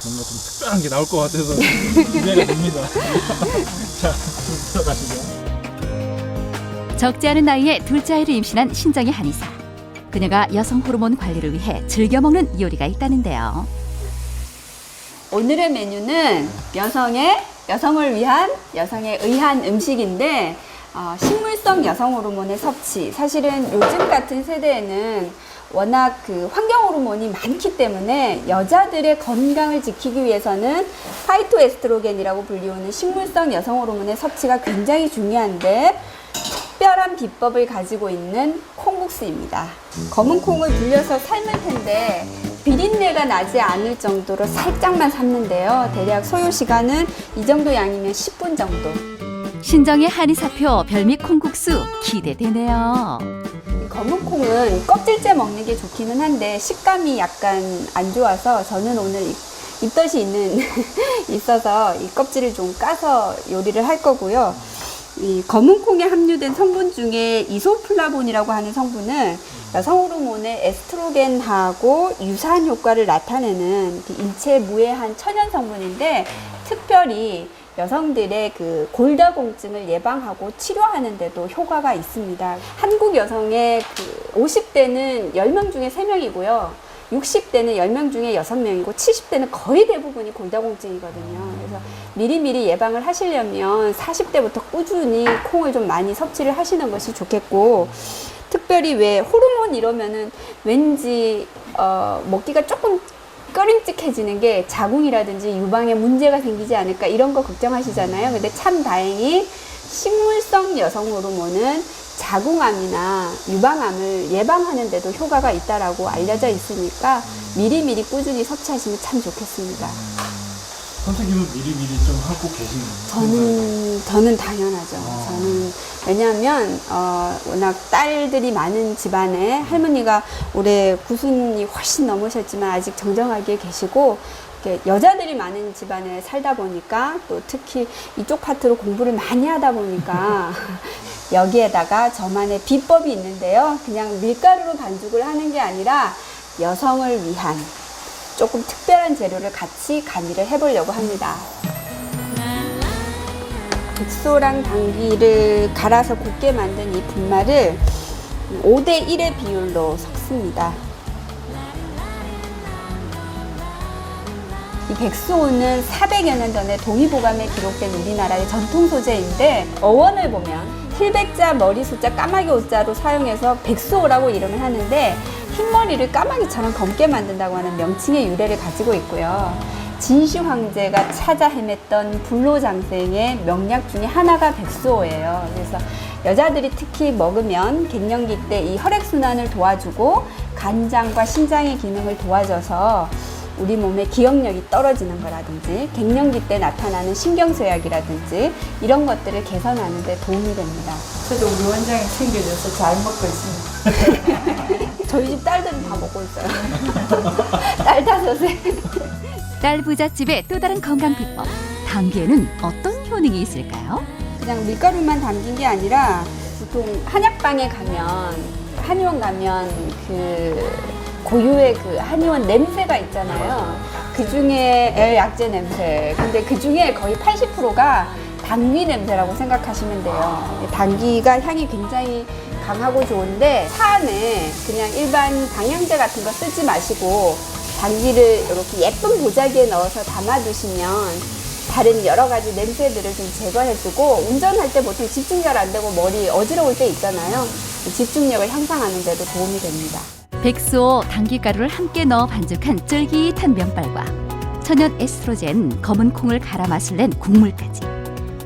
뭔가 좀 특별한 게 나올 것 같아서 기대가 됩니다. 자, 들어가시죠. 적지 않은 나이에 둘째 아이를 임신한 신정의 한의사. 그녀가 여성 호르몬 관리를 위해 즐겨 먹는 요리가 있다는데요. 오늘의 메뉴는 여성을 위한 여성에 의한 음식인데 식물성 여성 호르몬의 섭취. 사실은 요즘 같은 세대에는 워낙 그 환경 호르몬이 많기 때문에 여자들의 건강을 지키기 위해서는 파이토에스트로겐이라고 불리우는 식물성 여성 호르몬의 섭취가 굉장히 중요한데 특별한 비법을 가지고 있는 콩국수입니다. 검은 콩을 불려서 삶을 텐데 비린내가 나지 않을 정도로 살짝만 삶는데요. 대략 소요 시간은 이 정도 양이면 10분 정도. 신정의 한의사표 별미 콩국수 기대되네요. 검은 콩은 껍질째 먹는 게 좋기는 한데 식감이 약간 안 좋아서 저는 오늘 입덧이 있어서 이 껍질을 좀 까서 요리를 할 거고요. 이 검은 콩에 함유된 성분 중에 이소플라본이라고 하는 성분은 여성 호르몬의 에스트로겐하고 유사한 효과를 나타내는 일체 무해한 천연 성분인데 특별히 여성들의 그 골다공증을 예방하고 치료하는 데도 효과가 있습니다. 한국 여성의 그 50대는 10명 중에 3명이고요. 60대는 10명 중에 6명이고 70대는 거의 대부분이 골다공증이거든요. 그래서 미리미리 예방을 하시려면 40대부터 꾸준히 콩을 좀 많이 섭취를 하시는 것이 좋겠고 특별히 왜 호르몬 이러면은 왠지 먹기가 조금 꺼림칙해지는 게 자궁이라든지 유방에 문제가 생기지 않을까 이런 거 걱정하시잖아요. 근데 참 다행히 식물성 여성 호르몬은 자궁암이나 유방암을 예방하는 데도 효과가 있다라고 알려져 있으니까 미리미리 꾸준히 섭취하시면 참 좋겠습니다. 선생님은 미리미리 좀 하고 계시는 저는 당연하죠. 저는 왜냐하면 워낙 딸들이 많은 집안에 할머니가 올해 90이 훨씬 넘으셨지만 아직 정정하게 계시고 여자들이 많은 집안에 살다 보니까 또 특히 이쪽 파트로 공부를 많이 하다 보니까 여기에다가 저만의 비법이 있는데요. 그냥 밀가루로 반죽을 하는 게 아니라 여성을 위한 조금 특별한 재료를 같이 가미를 해보려고 합니다. 백소랑 당귀를 갈아서 곱게 만든 이 분말을 5대 1의 비율로 섞습니다. 이 백수호는 400여 년 전에 동의보감에 기록된 우리나라의 전통 소재인데 어원을 보면 힐백자, 머리 숫자, 까마귀 오자로 사용해서 백수호라고 이름을 하는데 흰머리를 까마귀처럼 검게 만든다고 하는 명칭의 유래를 가지고 있고요. 진시 황제가 찾아 헤맸던 불로장생의 명약 중에 하나가 백수호예요. 그래서 여자들이 특히 먹으면 갱년기 때 이 혈액순환을 도와주고 간장과 신장의 기능을 도와줘서 우리 몸의 기억력이 떨어지는 거라든지 갱년기 때 나타나는 신경쇠약이라든지 이런 것들을 개선하는 데 도움이 됩니다. 저도 우리 원장이 챙겨줘서 잘 먹고 있습니다. 저희 집 딸들은 다 먹고 있어요. 딸 5에. 딸 부잣집의 또 다른 건강 비법. 당귀에는 어떤 효능이 있을까요? 그냥 밀가루만 담긴 게 아니라 보통 한약방에 가면 한의원 가면 그 고유의 그 한의원 냄새가 있잖아요. 그 중에 약재 냄새. 근데 그 중에 거의 80%가 당귀 냄새라고 생각하시면 돼요. 당귀가 향이 굉장히 강하고 좋은데 차 안에 그냥 일반 방향제 같은 거 쓰지 마시고 당귀를 이렇게 예쁜 보자기에 넣어서 담아두시면 다른 여러 가지 냄새들을 좀 제거해주고 운전할 때 보통 집중 잘 안 되고 머리 어지러울 때 있잖아요. 집중력을 향상하는 데도 도움이 됩니다. 백소, 당귀가루를 함께 넣어 반죽한 쫄깃한 면발과 천연 에스트로겐, 검은 콩을 갈아 맛을 낸 국물까지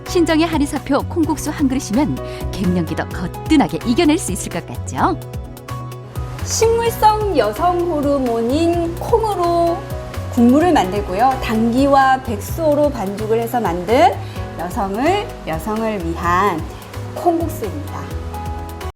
신정의 한의사표 콩국수 한 그릇이면 갱년기도 거뜬하게 이겨낼 수 있을 것 같죠? 식물성 여성 호르몬인 콩으로 국물을 만들고요. 당귀와 백수호로 반죽을 해서 만든 여성을 위한 콩국수입니다.